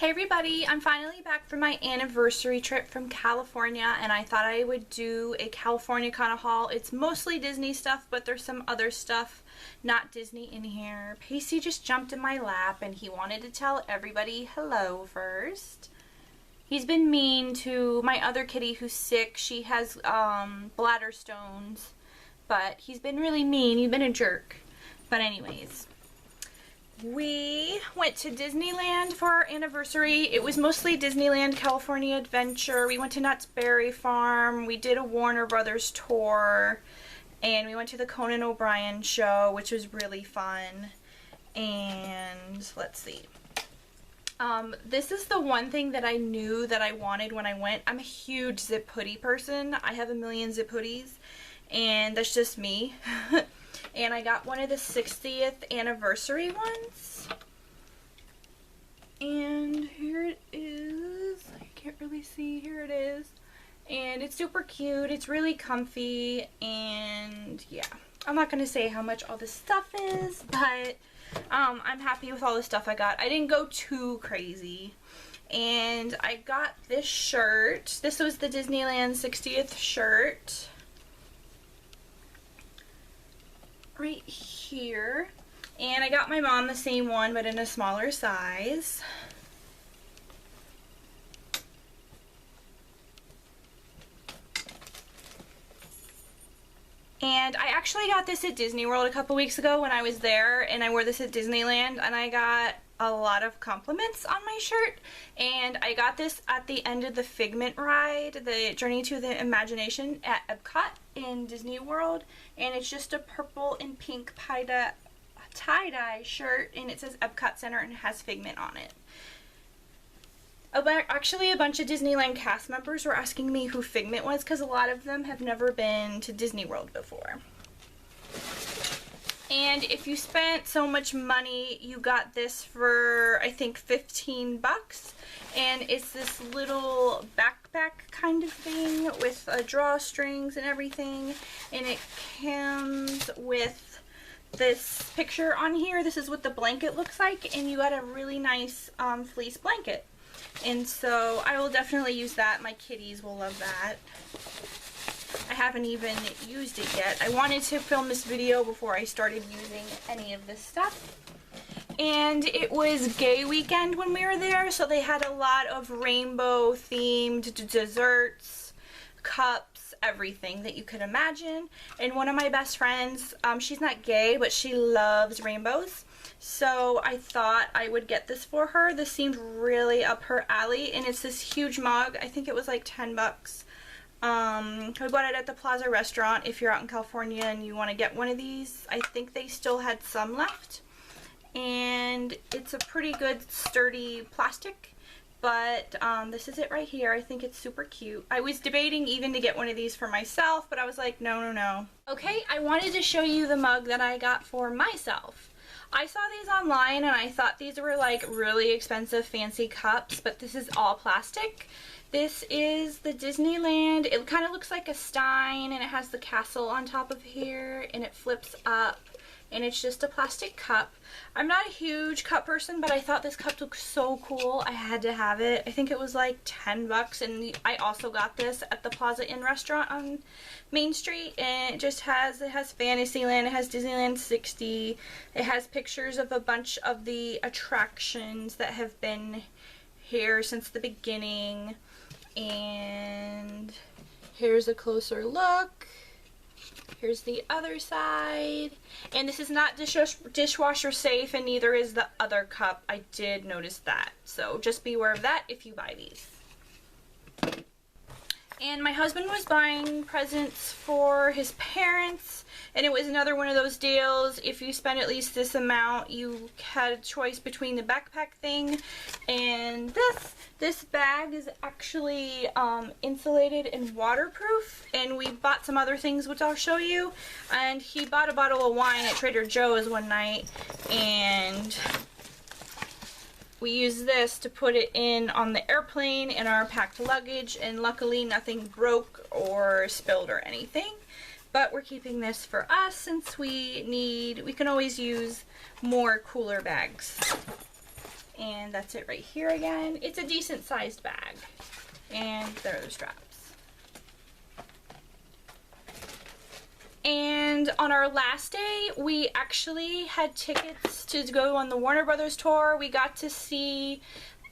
Hey everybody, I'm finally back from my anniversary trip from California and I thought I would do a California kind of haul. It's mostly Disney stuff, but there's some other stuff not Disney in here. Pacey just jumped in my lap and he wanted to tell everybody hello first. He's been mean to my other kitty who's sick. She has bladder stones, but he's been really mean. He's been a jerk. But anyways, we went to Disneyland for our anniversary. It was mostly Disneyland California Adventure. We went to Knott's Berry Farm. We did a Warner Brothers tour. And we went to the Conan O'Brien show, which was really fun. And let's see. This is the one thing that I knew that I wanted when I went. I'm a huge zip hoodie person. I have a million zip hoodies. And that's just me. And I got one of the 60th anniversary ones. And here it is. I can't really see. Here it is. And it's super cute. It's really comfy. And yeah. I'm not going to say how much all this stuff is. But I'm happy with all the stuff I got. I didn't go too crazy. And I got this shirt. This was the Disneyland 60th shirt. Right here, and I got my mom the same one but in a smaller size. And I actually got this at Disney World a couple weeks ago when I was there, and I wore this at Disneyland and I got a lot of compliments on my shirt. And I got this at the end of the Figment ride, the Journey to the Imagination at Epcot in Disney World, and it's just a purple and pink tie-dye shirt, and it says Epcot Center and has Figment on it. Actually, a bunch of Disneyland cast members were asking me who Figment was because a lot of them have never been to Disney World before. And if you spent so much money, you got this for, I think, 15 bucks. And it's this little backpack kind of thing with drawstrings and everything. And it comes with this picture on here. This is what the blanket looks like. And you got a really nice fleece blanket. And so I will definitely use that. My kitties will love that. I haven't even used it yet. I wanted to film this video before I started using any of this stuff. And it was gay weekend when we were there, so they had a lot of rainbow themed desserts, cups, everything that you could imagine. And one of my best friends, she's not gay, but she loves rainbows. So I thought I would get this for her. This seemed really up her alley, and it's this huge mug. I think it was like 10 bucks. I bought it at the Plaza restaurant. If you're out in California and you want to get one of these, I think they still had some left. And it's a pretty good sturdy plastic, but this is it right here. I think it's super cute. I was debating even to get one of these for myself, but I was like, no. Okay, I wanted to show you the mug that I got for myself. I saw these online and I thought these were like really expensive fancy cups, but this is all plastic. This is the Disneyland. It kind of looks like a stein, and it has the castle on top of here, and it flips up, and it's just a plastic cup. I'm not a huge cup person, but I thought this cup looked so cool. I had to have it. I think it was like 10 bucks, and I also got this at the Plaza Inn restaurant on Main Street, and it has Fantasyland, it has Disneyland 60, it has pictures of a bunch of the attractions that have been here since the beginning. And here's a closer look. Here's the other side. And this is not dishwasher safe, and neither is the other cup. I did notice that. So just be aware of that if you buy these. And my husband was buying presents for his parents, and it was another one of those deals. If you spend at least this amount, you had a choice between the backpack thing and this. This bag is actually insulated and waterproof, and we bought some other things which I'll show you. And he bought a bottle of wine at Trader Joe's one night, and we used this to put it in on the airplane in our packed luggage, and luckily nothing broke or spilled or anything. But we're keeping this for us since we can always use more cooler bags. And that's it right here again. It's a decent sized bag. And there are the straps. And on our last day, we actually had tickets to go on the Warner Brothers tour. We got to see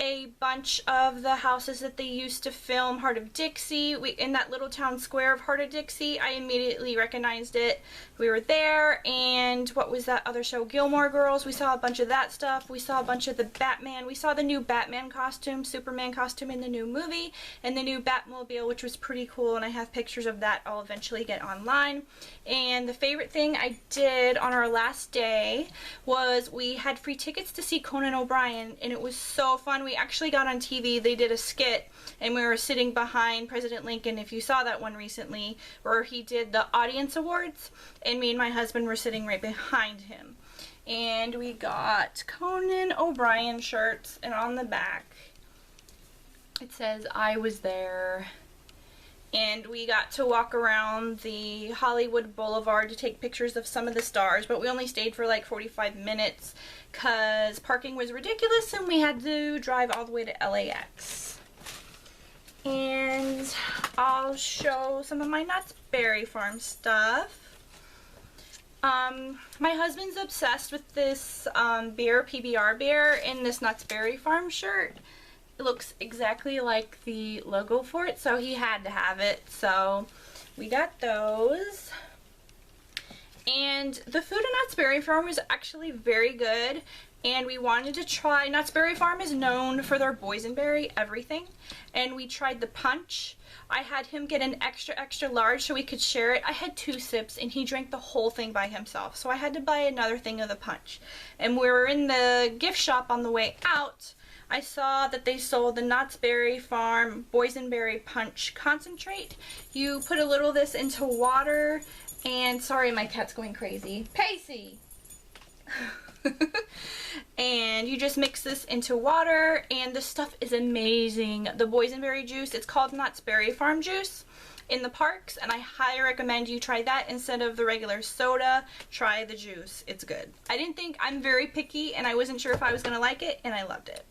a bunch of the houses that they used to film Heart of Dixie. In that little town square of Heart of Dixie, I immediately recognized it. We were there, and what was that other show? Gilmore Girls. We saw a bunch of that stuff. We saw a bunch of the Batman. We saw the new Batman costume, Superman costume in the new movie, and the new Batmobile, which was pretty cool, and I have pictures of that I'll eventually get online. And the favorite thing I did on our last day was we had free tickets to see Conan O'Brien, and it was so fun. We actually got on TV. They did a skit, and we were sitting behind President Lincoln, if you saw that one recently, where he did the audience awards, and me and my husband were sitting right behind him. And we got Conan O'Brien shirts, and on the back it says, "I was there." And we got to walk around the Hollywood Boulevard to take pictures of some of the stars, but we only stayed for like 45 minutes because parking was ridiculous and we had to drive all the way to LAX. And I'll show some of my Knott's Berry Farm stuff. My husband's obsessed with this beer, PBR beer, in this Knott's Berry Farm shirt. It looks exactly like the logo for it, so he had to have it. So we got those. And the food at Knott's Berry Farm was actually very good. And we wanted to try, Knott's Berry Farm is known for their boysenberry everything. And we tried the punch. I had him get an extra, extra large so we could share it. I had 2 sips and he drank the whole thing by himself. So I had to buy another thing of the punch. And we were in the gift shop on the way out. I saw that they sold the Knott's Berry Farm Boysenberry Punch Concentrate. You put a little of this into water and, sorry, my cat's going crazy. Pacey! And you just mix this into water, and the stuff is amazing. The boysenberry juice, it's called Knott's Berry Farm juice in the parks, and I highly recommend you try that instead of the regular soda. Try the juice. It's good. I'm very picky, and I wasn't sure if I was going to like it, and I loved it.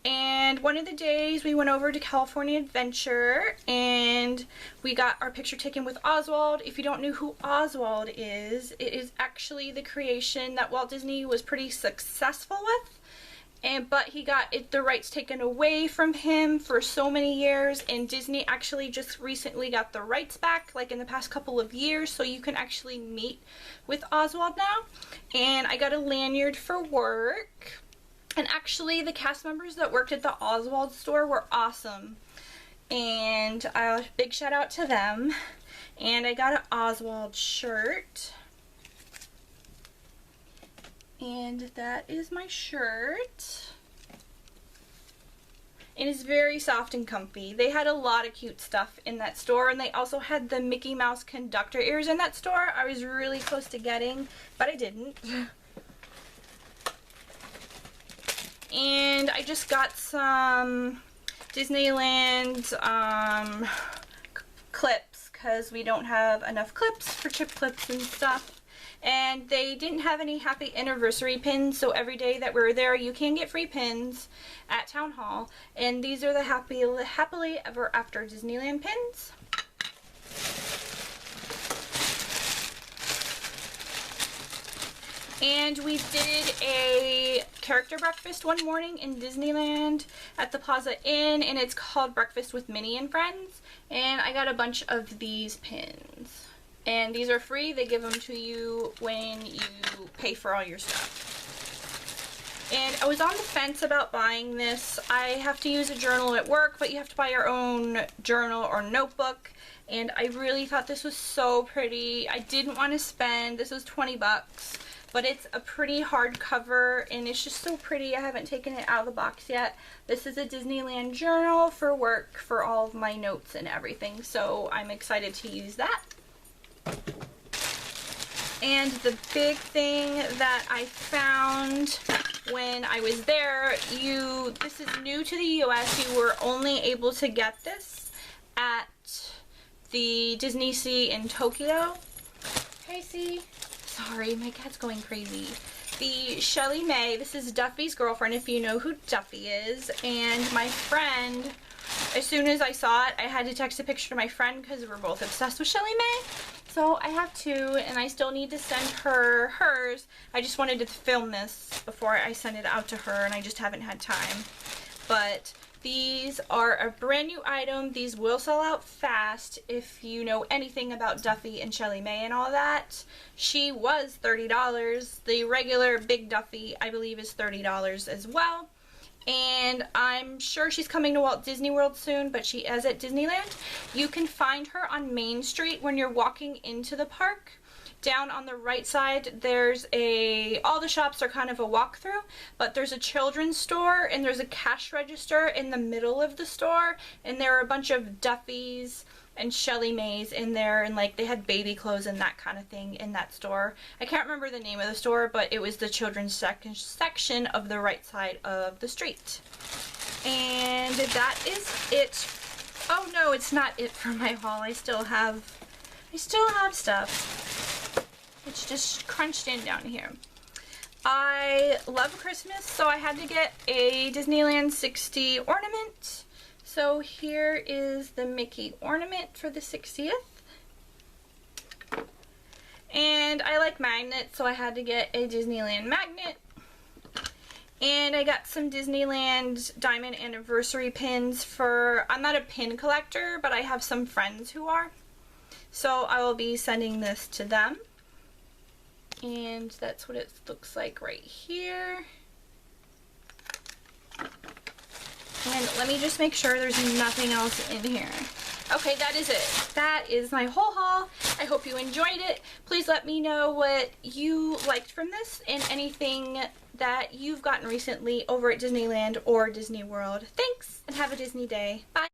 And one of the days we went over to California Adventure and we got our picture taken with Oswald. If you don't know who Oswald is, it is actually the creation that Walt Disney was pretty successful with. But he got the rights taken away from him for so many years, and Disney actually just recently got the rights back, like in the past couple of years, so you can actually meet with Oswald now. And I got a lanyard for work. And actually, the cast members that worked at the Oswald store were awesome. And a big shout out to them. And I got an Oswald shirt. And that is my shirt. It is very soft and comfy. They had a lot of cute stuff in that store. And they also had the Mickey Mouse conductor ears in that store. I was really close to getting, but I didn't. And I just got some DisneyLand clips because we don't have enough clips for chip clips and stuff. And they didn't have any happy anniversary pins, so every day that we're there you can get free pins at Town Hall. And these are the happily ever after Disneyland pins. And we did a character breakfast one morning in Disneyland at the Plaza Inn, and it's called Breakfast with Minnie and Friends. And I got a bunch of these pins. And these are free. They give them to you when you pay for all your stuff. And I was on the fence about buying this. I have to use a journal at work, but you have to buy your own journal or notebook. And I really thought this was so pretty. I didn't want to spend, this was 20 bucks. But it's a pretty hardcover, and it's just so pretty. I haven't taken it out of the box yet. This is a Disneyland journal for work for all of my notes and everything, so I'm excited to use that. And the big thing that I found when I was there, this is new to the US. You were only able to get this at the Disney Sea in Tokyo. Casey. Sorry, my cat's going crazy. the Shelly Mae. This is Duffy's girlfriend, if you know who Duffy is. And my friend, as soon as I saw it, I had to text a picture to my friend because we're both obsessed with Shelly Mae. So I have two, and I still need to send her hers. I just wanted to film this before I send it out to her, and I just haven't had time. But these are a brand new item. These will sell out fast if you know anything about Duffy and Shelly Mae and all that. She was $30. The regular Big Duffy, I believe, is $30 as well. And I'm sure she's coming to Walt Disney World soon, but she is at Disneyland. You can find her on Main Street when you're walking into the park. Down on the right side, there's all the shops are kind of a walkthrough, but there's a children's store and there's a cash register in the middle of the store, and there are a bunch of Duffys and Shelly Mae's in there, and like they had baby clothes and that kind of thing in that store. I can't remember the name of the store, but it was the children's section of the right side of the street. And that is it. Oh no, it's not it for my haul. I still have stuff. It's just crunched in down here. I love Christmas, so I had to get a Disneyland 60 ornament. So here is the Mickey ornament for the 60th. And I like magnets, so I had to get a Disneyland magnet. And I got some Disneyland Diamond Anniversary pins for, I'm not a pin collector, but I have some friends who are. So I will be sending this to them. And that's what it looks like right here. And let me just make sure there's nothing else in here. Okay, that is it. That is my whole haul. I hope you enjoyed it. Please let me know what you liked from this and anything that you've gotten recently over at Disneyland or Disney World. Thanks, and have a Disney day. Bye.